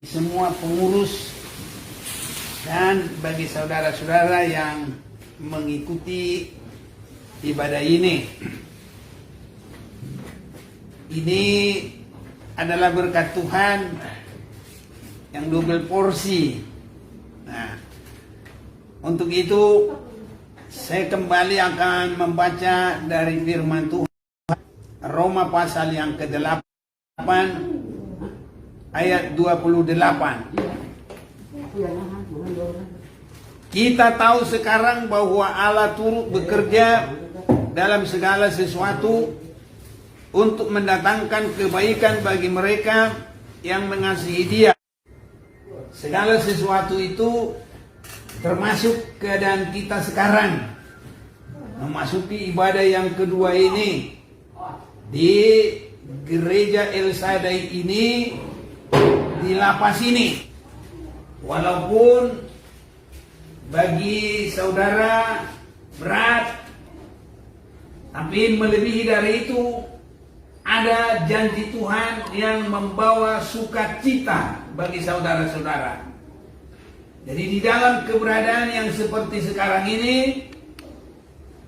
semua pengurus dan bagi saudara-saudara yang mengikuti ibadah ini. Ini adalah berkat Tuhan yang double porsi. Nah, untuk itu saya kembali akan membaca dari firman Tuhan Roma pasal yang ke-8 ayat 28. Kita tahu sekarang bahwa Allah turut bekerja dalam segala sesuatu untuk mendatangkan kebaikan bagi mereka yang mengasihi Dia. Segala sesuatu itu termasuk keadaan kita sekarang, memasuki ibadah yang kedua ini di gereja El Shaddai ini, di lapas ini. Walaupun bagi saudara berat, tapi melebihi dari itu ada janji Tuhan yang membawa sukacita bagi saudara-saudara. Jadi di dalam keberadaan yang seperti sekarang ini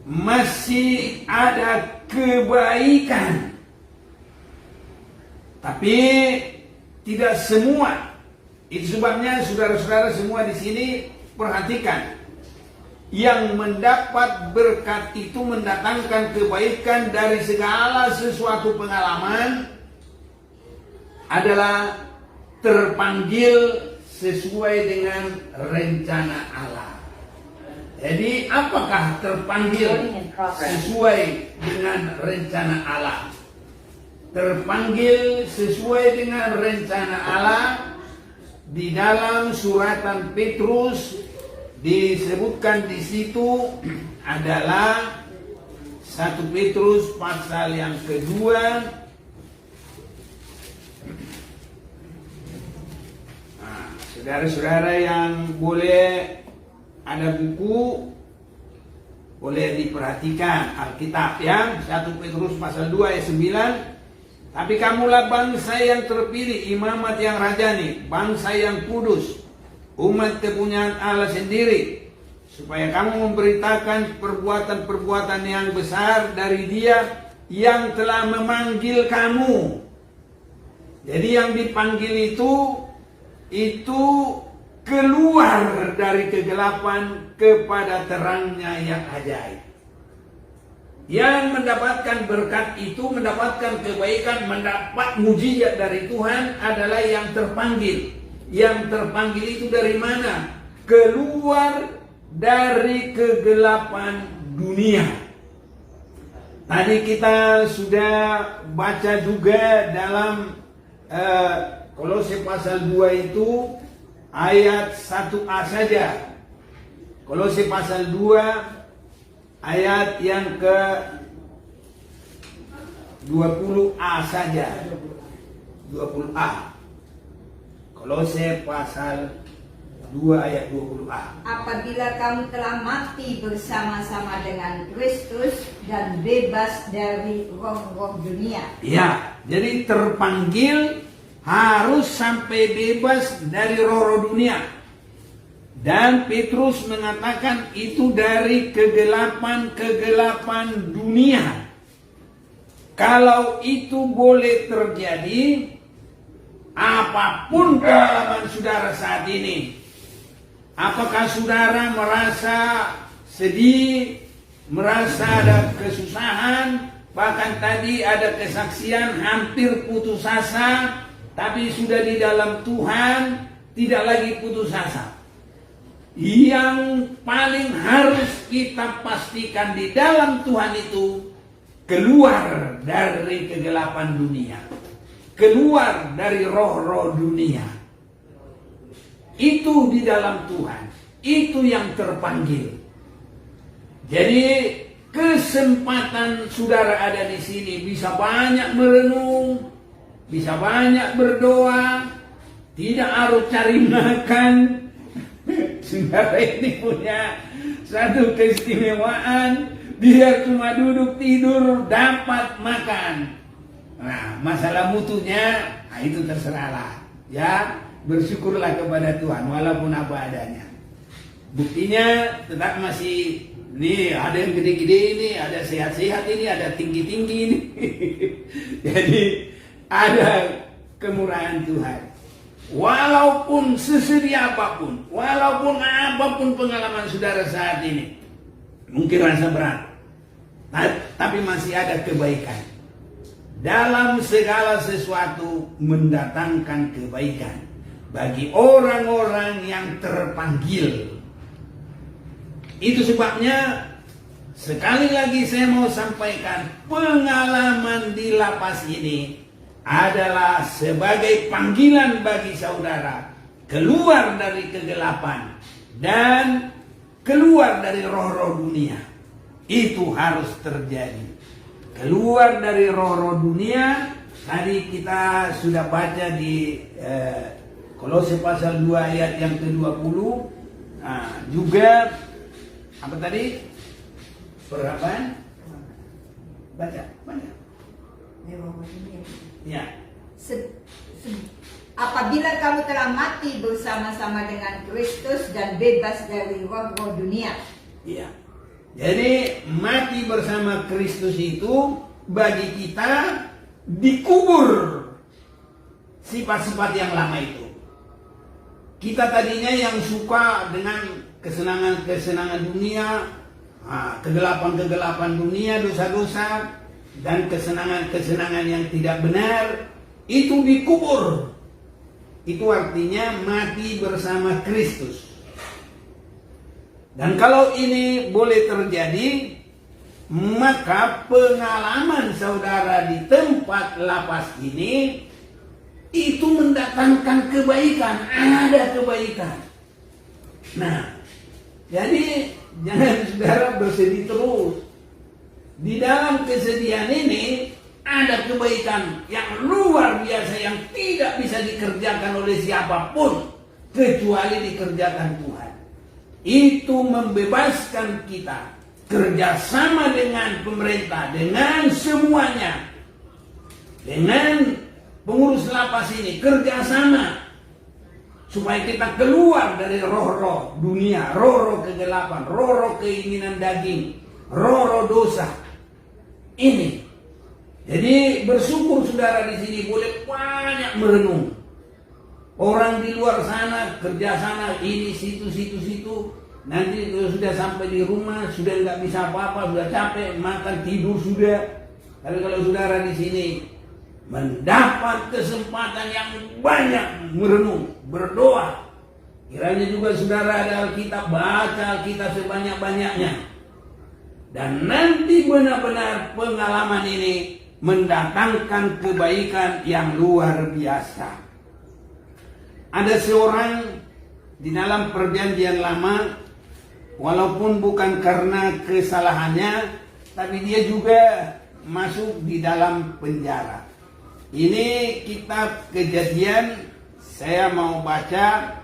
masih ada kebaikan. Tapi tidak semua. Itu sebabnya saudara-saudara semua di sini perhatikan. Yang mendapat berkat itu mendatangkan kebaikan dari segala sesuatu pengalaman adalah terpanggil sesuai dengan rencana Allah. Jadi apakah terpanggil sesuai dengan rencana Allah? Terpanggil sesuai dengan rencana Allah di dalam suratan Petrus disebutkan di situ adalah 1 Petrus pasal yang kedua. Nah, saudara-saudara yang boleh ada buku, boleh diperhatikan Alkitab ya. 1 Petrus pasal 2 ayat 9. Tapi kamulah bangsa yang terpilih, imamat yang rajani, bangsa yang kudus, umat kepunyaan Allah sendiri, supaya kamu memberitakan perbuatan-perbuatan yang besar dari Dia yang telah memanggil kamu. Jadi yang dipanggil itu keluar dari kegelapan kepada terangnya yang ajaib. Yang mendapatkan berkat itu, mendapatkan kebaikan, mendapat mujizat dari Tuhan adalah yang terpanggil. Yang terpanggil itu dari mana? Keluar dari kegelapan dunia. Tadi kita sudah baca juga dalam Kolose pasal 2 itu ayat 1a saja. Kolose pasal 2 ayat yang ke 20a saja. 20a. Kolose pasal 2 ayat 20a. Apabila kamu telah mati bersama-sama dengan Kristus dan bebas dari roh-roh dunia. Ya, jadi terpanggil harus sampai bebas dari roh-roh dunia. Dan Petrus mengatakan itu dari kegelapan dunia. Kalau itu boleh terjadi, apapun pengalaman saudara saat ini, apakah saudara merasa sedih, merasa ada kesusahan, bahkan tadi ada kesaksian hampir putus asa, tapi sudah di dalam Tuhan, tidak lagi putus asa. Yang paling harus kita pastikan di dalam Tuhan itu keluar dari kegelapan dunia, keluar dari roh-roh dunia. Itu di dalam Tuhan, itu yang terpanggil. Jadi kesempatan saudara ada di sini, bisa banyak merenung, bisa banyak berdoa, tidak harus cari makan. Saudara ini punya satu keistimewaan, biar cuma duduk tidur dapat makan. Nah, masalah mutunya, nah itu terserahlah, ya. bersyukurlah kepada Tuhan walaupun apa adanya. Buktinya tetap masih nih, ada yang gede-gede ini, ada sehat-sehat ini, ada tinggi-tinggi ini. Jadi ada kemurahan Tuhan. Walaupun sesedih apapun, walaupun apapun pengalaman saudara saat ini, mungkin rasa berat, tapi masih ada kebaikan. Dalam segala sesuatu mendatangkan kebaikan bagi orang-orang yang terpanggil. Itu sebabnya sekali lagi saya mau sampaikan, pengalaman di lapas ini adalah sebagai panggilan bagi saudara keluar dari kegelapan dan keluar dari roh-roh dunia. Itu harus terjadi. Keluar dari roh-roh dunia. Tadi kita sudah baca di Kolose pasal 2 ayat yang ke-20. Juga apa tadi? Perhatian. Baca. Ya. Apabila kamu telah mati bersama-sama dengan Kristus dan bebas dari roh-roh dunia. Iya. Jadi mati bersama Kristus itu bagi kita dikubur sifat-sifat yang lama itu. Kita tadinya yang suka dengan kesenangan-kesenangan dunia, kegelapan-kegelapan dunia, dosa-dosa, dan kesenangan-kesenangan yang tidak benar, itu dikubur. Itu artinya mati bersama Kristus. Dan kalau ini boleh terjadi, maka pengalaman saudara di tempat lapas ini itu mendatangkan kebaikan, ada kebaikan. Nah, jadi jangan saudara bersedih terus. Di dalam kesedihan ini ada kebaikan yang luar biasa yang tidak bisa dikerjakan oleh siapapun kecuali dikerjakan Tuhan. Itu membebaskan kita kerjasama dengan pemerintah, dengan semuanya, dengan pengurus lapas ini kerjasama supaya kita keluar dari roh-roh dunia, roh-roh kegelapan, roh-roh keinginan daging, roh-roh dosa ini. Jadi bersyukur saudara di sini boleh banyak merenung. Orang di luar sana kerja sana ini situ. Nanti kalau sudah sampai di rumah sudah nggak bisa apa-apa, sudah capek, makan tidur sudah. Tapi kalau saudara di sini mendapat kesempatan yang banyak merenung, berdoa. Kiranya juga saudara ada Alkitab, baca Alkitab sebanyak-banyaknya. Dan nanti benar-benar pengalaman ini mendatangkan kebaikan yang luar biasa. Ada seorang di dalam perjanjian lama, walaupun bukan karena kesalahannya, tapi dia juga masuk di dalam penjara. Ini kitab Kejadian, saya mau baca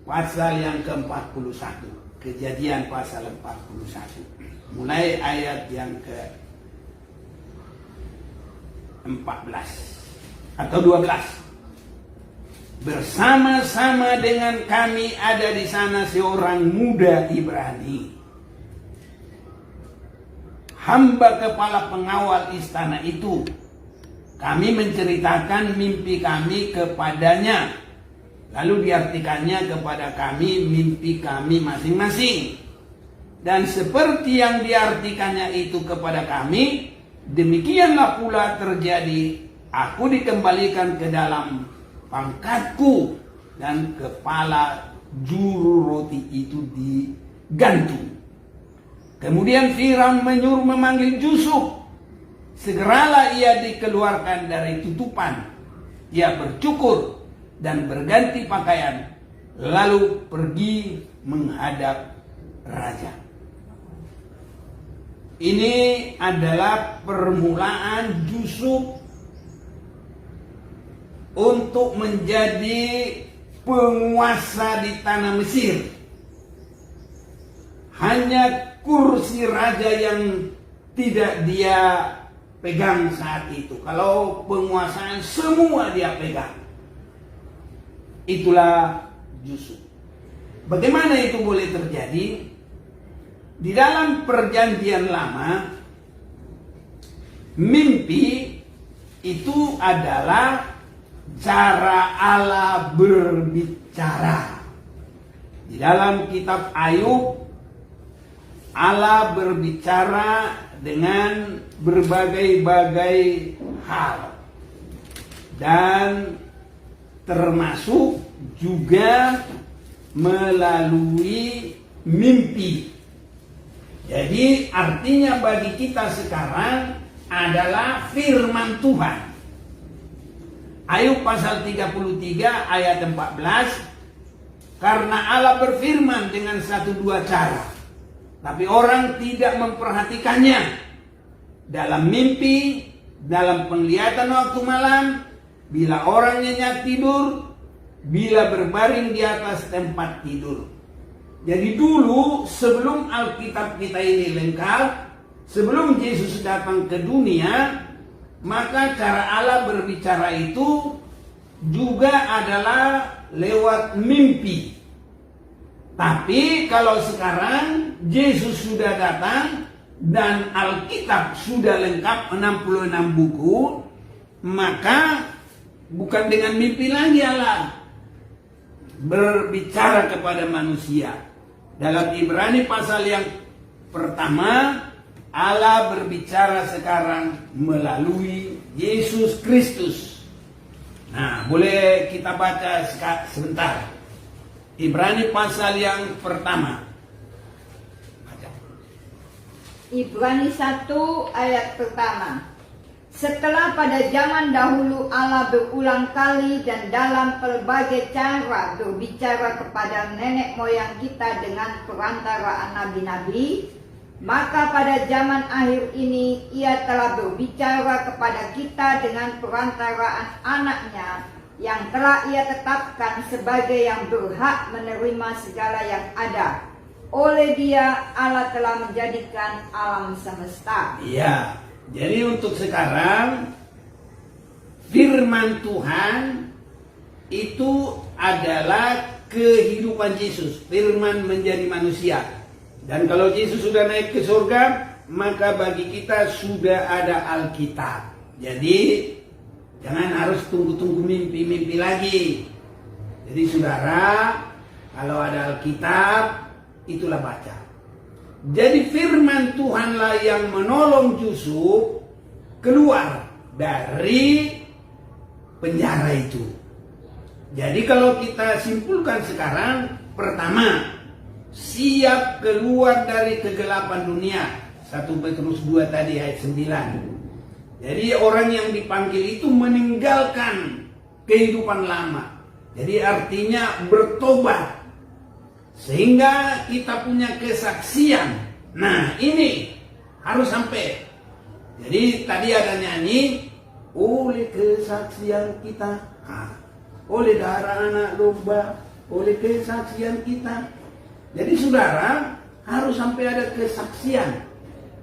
pasal yang ke-41. Kejadian pasal 41. Mulai ayat yang ke-14 atau 12. Bersama-sama dengan kami ada di sana seorang muda Ibrani, hamba kepala pengawal istana itu. Kami menceritakan mimpi kami kepadanya, lalu diartikannya kepada kami mimpi kami masing-masing. Dan seperti yang diartikannya itu kepada kami, demikianlah pula terjadi. Aku dikembalikan ke dalam pangkatku dan kepala juru roti itu digantung. Kemudian Firaun menyuruh memanggil Yusuf. Segeralah ia dikeluarkan dari tutupan. Ia bercukur dan berganti pakaian, lalu pergi menghadap raja. Ini adalah permulaan Yusuf untuk menjadi penguasa di tanah Mesir. Hanya kursi raja yang tidak dia pegang saat itu. Kalau penguasaan semua dia pegang. itulah jusuk. Bagaimana itu boleh terjadi? Di dalam perjanjian lama, mimpi itu adalah cara Allah berbicara. Di dalam kitab Ayub, Allah berbicara dengan berbagai-bagai hal. Dan termasuk juga melalui mimpi. Jadi artinya bagi kita sekarang adalah firman Tuhan. Ayub pasal 33 ayat 14, karena Allah berfirman dengan satu dua cara, tapi orang tidak memperhatikannya. Dalam mimpi, dalam penglihatan waktu malam, bila orang nyenyak tidur, bila berbaring di atas tempat tidur. Jadi dulu sebelum Alkitab kita ini lengkap, sebelum Yesus datang ke dunia, maka cara Allah berbicara itu juga adalah lewat mimpi. Tapi kalau sekarang Yesus sudah datang dan Alkitab sudah lengkap 66 buku, maka bukan dengan mimpi lagi Allah berbicara kepada manusia. Dalam Ibrani pasal yang pertama, Allah berbicara sekarang melalui Yesus Kristus. Nah, boleh kita baca sebentar. Ibrani pasal yang pertama. Baca. Ibrani 1 ayat pertama. Setelah pada zaman dahulu Allah berulang kali dan dalam pelbagai cara berbicara kepada nenek moyang kita dengan perantaraan nabi-nabi, maka pada zaman akhir ini Ia telah berbicara kepada kita dengan perantaraan anaknya yang telah Ia tetapkan sebagai yang berhak menerima segala yang ada. Oleh Dia Allah telah menjadikan alam semesta. Iya. Jadi untuk sekarang firman Tuhan itu adalah kehidupan Yesus. Firman menjadi manusia. Dan kalau Yesus sudah naik ke surga, maka bagi kita sudah ada Alkitab. Jadi jangan harus tunggu-tunggu mimpi-mimpi lagi. Jadi saudara, kalau ada Alkitab, itulah baca. Jadi firman Tuhanlah yang menolong Yusuf keluar dari penjara itu. Jadi kalau kita simpulkan sekarang, pertama, siap keluar dari kegelapan dunia. 1 Petrus 2 tadi ayat 9. Jadi orang yang dipanggil itu meninggalkan kehidupan lama. Jadi artinya bertobat. Sehingga kita punya kesaksian. Nah ini harus sampai. Jadi tadi ada nyanyi, oleh kesaksian kita, oleh darah anak domba, oleh kesaksian kita. Jadi saudara harus sampai ada kesaksian.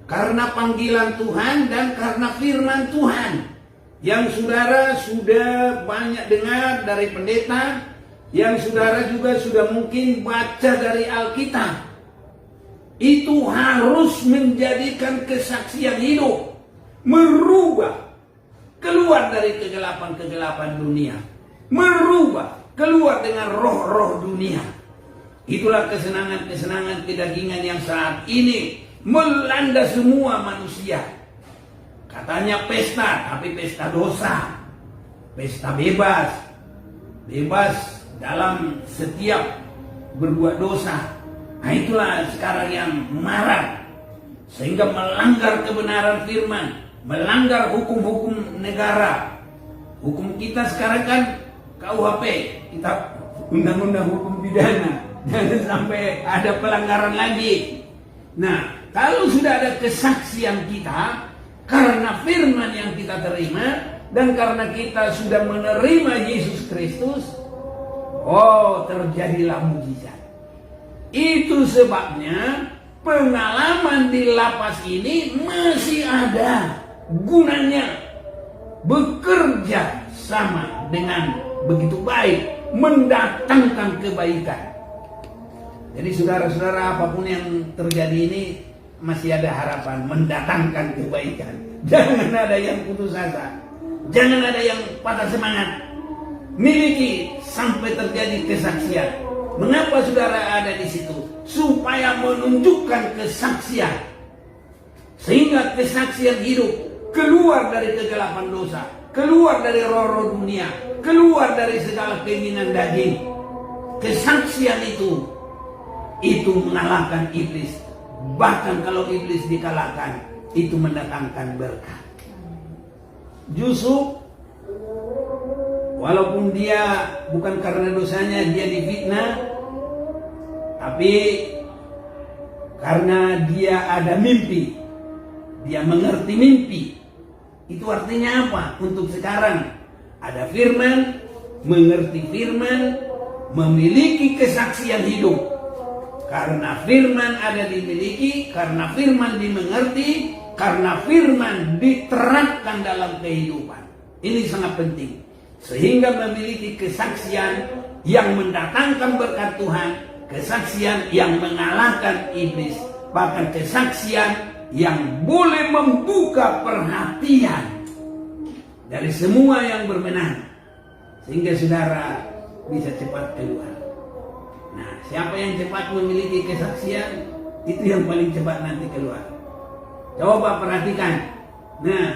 Karena panggilan Tuhan dan karena firman Tuhan. Yang saudara sudah banyak dengar dari pendeta, yang saudara juga sudah mungkin baca dari Alkitab. Itu harus menjadikan kesaksian hidup. Merubah. Keluar dari kegelapan-kegelapan dunia. Merubah. Keluar dengan roh-roh dunia. Itulah kesenangan-kesenangan kedagingan yang saat ini melanda semua manusia. Katanya pesta, tapi pesta dosa. Pesta bebas. Bebas dalam setiap berbuat dosa. Nah itulah sekarang yang marak. Sehingga melanggar kebenaran firman. Melanggar hukum-hukum negara. Hukum kita sekarang kan KUHP. Kita undang-undang hukum pidana. Jangan sampai ada pelanggaran lagi. Nah, kalau sudah ada kesaksian kita karena firman yang kita terima dan karena kita sudah menerima Yesus Kristus, terjadilah mujizat. Itu sebabnya pengalaman di lapas ini masih ada gunanya. Bekerja sama dengan begitu baik mendatangkan kebaikan. Jadi saudara-saudara, apapun yang terjadi ini masih ada harapan mendatangkan kebaikan. Jangan ada yang putus asa, jangan ada yang patah semangat. Miliki sampai terjadi kesaksian. Mengapa saudara ada di situ? Supaya menunjukkan kesaksian, sehingga kesaksian hidup keluar dari kegelapan dosa, keluar dari roh-roh dunia, keluar dari segala keinginan daging. Kesaksian itu mengalahkan iblis. Bahkan kalau iblis dikalahkan, itu mendatangkan berkat. Yusuf, walaupun dia bukan karena dosanya dia difitnah, tapi karena dia ada mimpi, dia mengerti mimpi. Itu artinya apa? Untuk sekarang ada firman, mengerti firman, memiliki kesaksian hidup. Karena firman ada dimiliki, karena firman dimengerti, karena firman diterapkan dalam kehidupan. Ini sangat penting. Sehingga memiliki kesaksian yang mendatangkan berkat Tuhan, kesaksian yang mengalahkan iblis, bahkan kesaksian yang boleh membuka perhatian dari semua yang bermenang, sehingga saudara bisa cepat keluar. Nah, siapa yang cepat memiliki kesaksian, itu yang paling cepat nanti keluar. Coba perhatikan. Nah,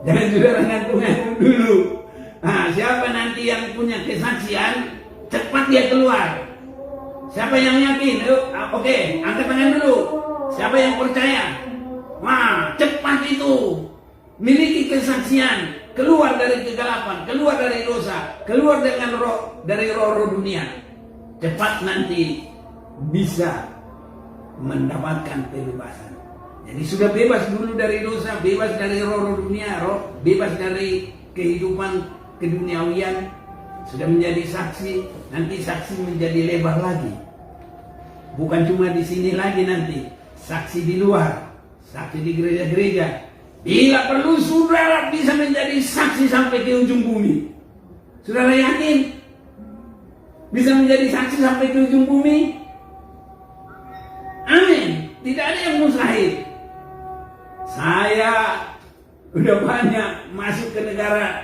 jangan saudara ngantung-ngantung dulu. Nah, siapa nanti yang punya kesaksian, cepat dia keluar. Siapa yang yakin? Oke, angkat tangan dulu. Siapa yang percaya? Wah, cepat itu. Miliki kesaksian, keluar dari kegelapan, keluar dari dosa, keluar dengan dari roh dunia. Cepat nanti bisa mendapatkan kebebasan. Jadi sudah bebas dulu dari dosa, bebas dari roh dunia, bebas dari kehidupan keduniawian, sudah menjadi saksi. Nanti saksi menjadi lebar lagi. Bukan cuma di sini lagi nanti, saksi di luar, saksi di gereja-gereja. Bila perlu saudara bisa menjadi saksi sampai ke ujung bumi. Saudara yakin? Bisa menjadi saksi sampai ke ujung bumi? Amin. Tidak ada yang mustahil. Saya udah banyak masuk ke negara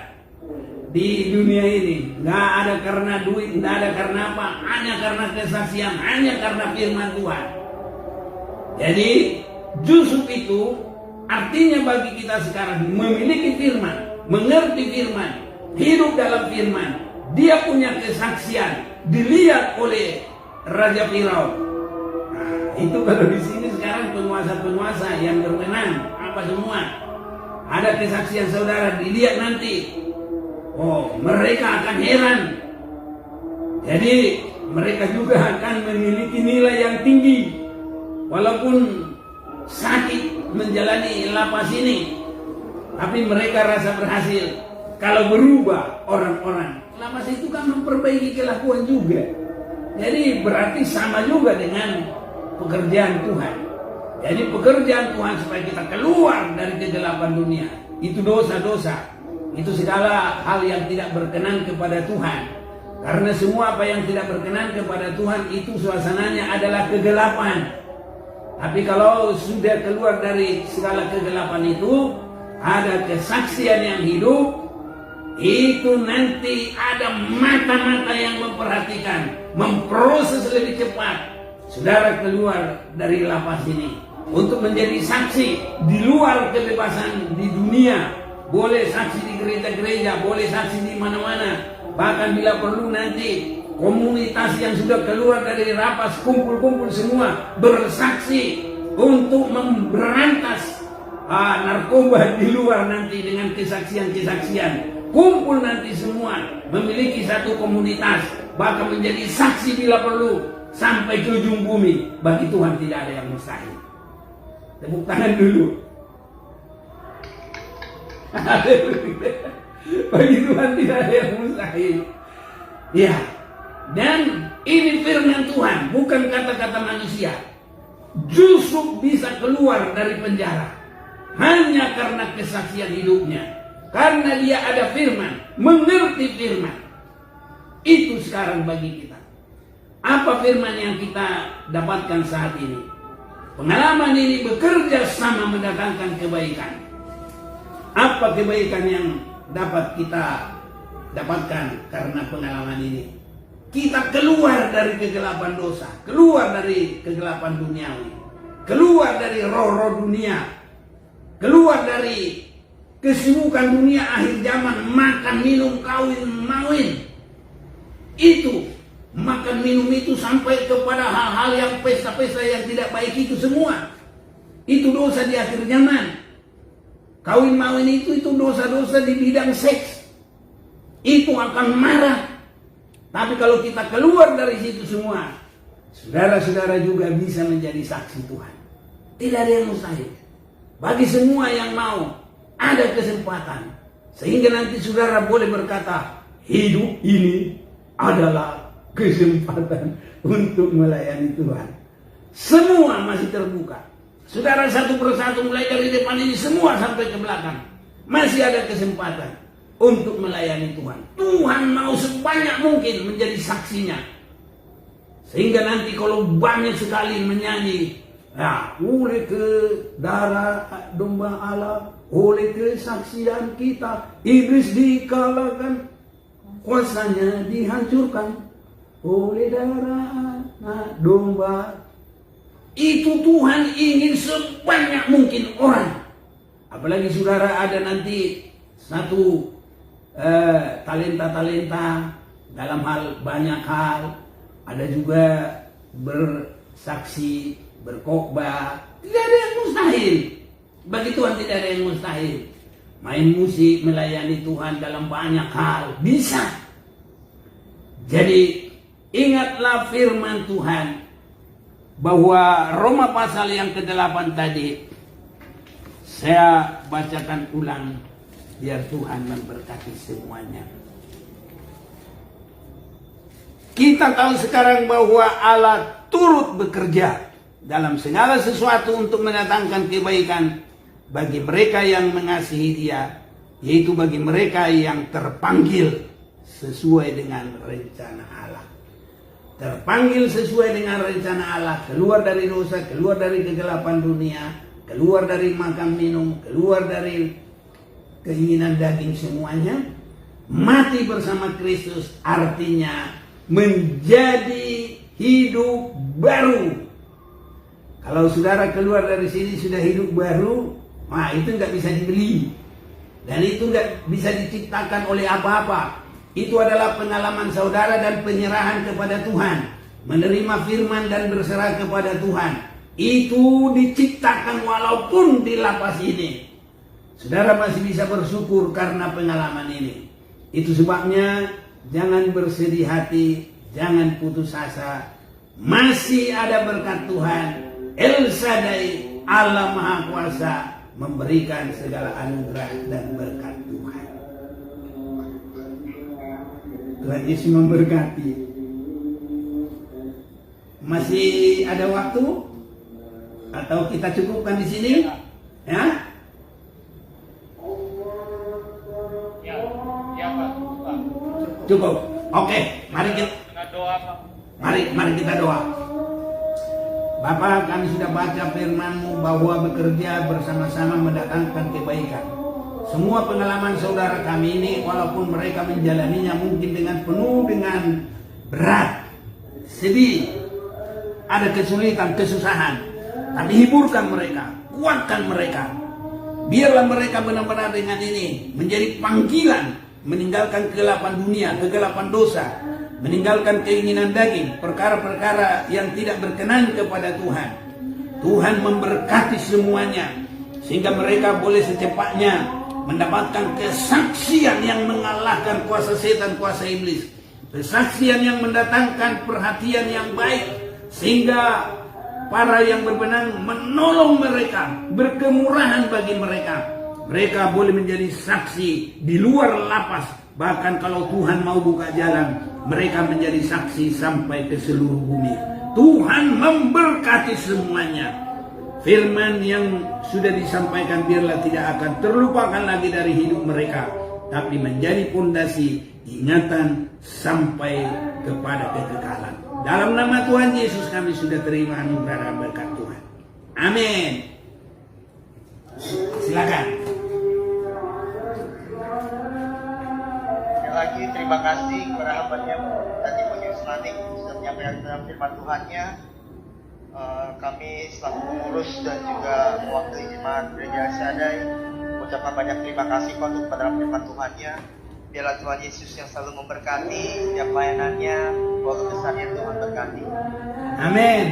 di dunia ini. Nggak ada karena duit, nggak ada karena apa. Hanya karena kesaksian, hanya karena firman Tuhan. Jadi Yusuf itu artinya bagi kita sekarang memiliki firman, mengerti firman, hidup dalam firman. Dia punya kesaksian, dilihat oleh Raja Firaun. Nah, itu kalau di sini sekarang penguasa-penguasa yang berwenang apa semua, ada kesaksian saudara, dilihat nanti. Oh, mereka akan heran. Jadi mereka juga akan memiliki nilai yang tinggi, walaupun sakit menjalani lapas ini, tapi mereka rasa berhasil. Kalau berubah orang-orang, lapas itu kan memperbaiki kelakuan juga. Jadi berarti sama juga dengan pekerjaan Tuhan. Jadi pekerjaan Tuhan supaya kita keluar dari kegelapan dunia. Itu dosa-dosa, itu segala hal yang tidak berkenan kepada Tuhan. Karena semua apa yang tidak berkenan kepada Tuhan itu suasananya adalah kegelapan. Tapi kalau sudah keluar dari segala kegelapan itu, ada kesaksian yang hidup, itu nanti ada mata-mata yang memperhatikan, memproses lebih cepat. Saudara keluar dari lapas ini untuk menjadi saksi di luar kebebasan di dunia. Boleh saksi di gereja-gereja, boleh saksi di mana-mana. Bahkan bila perlu nanti komunitas yang sudah keluar dari lapas kumpul-kumpul semua bersaksi untuk memberantas narkoba di luar nanti dengan kesaksian-kesaksian. Kumpul nanti semua memiliki satu komunitas, bahkan menjadi saksi bila perlu sampai ke ujung bumi. Bagi Tuhan tidak ada yang mustahil. Tepuk tangan dulu. Bagi Tuhan tidak ada yang mustahil. Ya, dan ini firman Tuhan, bukan kata-kata manusia. Yusuf bisa keluar dari penjara hanya karena kesaksian hidupnya. Karena dia ada firman, mengerti firman. Itu sekarang bagi kita. Apa firman yang kita dapatkan saat ini? Pengalaman ini bekerja sama mendatangkan kebaikan. Apa kebaikan yang dapat kita dapatkan karena pengalaman ini? Kita keluar dari kegelapan dosa, keluar dari kegelapan duniawi, keluar dari roh-roh dunia, keluar dari kesibukan dunia akhir zaman, makan, minum, kawin, mawin. Itu, makan, minum itu sampai kepada hal-hal yang pesta-pesta yang tidak baik itu semua. Itu dosa di akhir zaman. Kawin mawin itu dosa-dosa di bidang seks. Itu akan marah. Tapi kalau kita keluar dari situ semua, saudara-saudara juga bisa menjadi saksi Tuhan. Tidak ada yang mustahil. Bagi semua yang mau, ada kesempatan. Sehingga nanti saudara boleh berkata, hidup ini adalah kesempatan untuk melayani Tuhan. Semua masih terbuka. Saudara satu persatu mulai dari depan ini semua sampai ke belakang. Masih ada kesempatan untuk melayani Tuhan. Tuhan mau sebanyak mungkin menjadi saksinya. Sehingga nanti kalau banyak sekali menyanyi, ya, oleh ke darah domba Allah, oleh kesaksian kita, iblis dikalahkan, kuasanya dihancurkan, oleh darah domba. Itu Tuhan ingin sebanyak mungkin orang. Apalagi saudara ada nanti satu talenta-talenta dalam hal banyak hal. Ada juga bersaksi, berkhotbah. Tidak ada yang mustahil. Bagi Tuhan tidak ada yang mustahil. Main musik, melayani Tuhan dalam banyak hal. Bisa. Jadi ingatlah firman Tuhan. Bahwa Roma pasal yang ke-8 tadi. Saya bacakan ulang. Biar Tuhan memberkati semuanya. Kita tahu sekarang bahwa Allah turut bekerja dalam segala sesuatu untuk mendatangkan kebaikan bagi mereka yang mengasihi Dia, yaitu bagi mereka yang terpanggil sesuai dengan rencana Allah. Terpanggil sesuai dengan rencana Allah, keluar dari dosa, keluar dari kegelapan dunia, keluar dari makan minum, keluar dari keinginan daging semuanya, mati bersama Kristus artinya menjadi hidup baru. Kalau saudara keluar dari sini sudah hidup baru, nah itu nggak bisa dibeli. Dan itu nggak bisa diciptakan oleh apa-apa. Itu adalah pengalaman saudara dan penyerahan kepada Tuhan. Menerima firman dan berserah kepada Tuhan. Itu diciptakan walaupun di lapas ini. Saudara masih bisa bersyukur karena pengalaman ini. Itu sebabnya jangan bersedih hati, jangan putus asa. Masih ada berkat Tuhan. El Shaddai, Allah Maha Kuasa, memberikan segala anugerah dan berkat Tuhan. Tuhan Yesus memberkati. Masih ada waktu? Atau kita cukupkan di sini? Ya? Cukup. Oke, mari kita mari kita doa. Bapa, kami sudah baca firman-Mu bahwa bekerja bersama-sama mendatangkan kebaikan. Semua pengalaman saudara kami ini, walaupun mereka menjalaninya mungkin dengan penuh dengan berat, sedih, ada kesulitan, kesusahan, tapi hiburkan mereka, kuatkan mereka. Biarlah mereka benar-benar dengan ini menjadi panggilan, meninggalkan kegelapan dunia, kegelapan dosa, meninggalkan keinginan daging, perkara-perkara yang tidak berkenan kepada Tuhan. Tuhan memberkati semuanya, sehingga mereka boleh secepatnya mendapatkan kesaksian yang mengalahkan kuasa setan, kuasa iblis. Kesaksian yang mendatangkan perhatian yang baik, sehingga para yang berbenang menolong mereka, berkemurahan bagi mereka. Mereka boleh menjadi saksi di luar lapas. Bahkan kalau Tuhan mau buka jalan, mereka menjadi saksi sampai ke seluruh bumi. Tuhan memberkati semuanya. Firman yang sudah disampaikan biarlah tidak akan terlupakan lagi dari hidup mereka, tapi menjadi pondasi ingatan sampai kepada kekekalan. Dalam nama Tuhan Yesus kami sudah terima anugerah dan berkat Tuhan. Amin. Silakan. Sekali lagi terima kasih kepada hambanya tadi Pengurus Manik sudah menyampaikan tentang firman Tuhannya. Kami selaku pengurus dan juga mewakili jemaat gereja Syadai mengucapkan banyak terima kasih untuk kepada firman Tuhannya. Biarlah Tuhan Yesus yang selalu memberkati setiap pelayanannya, bahwa besarnya Tuhan berkati. Amin.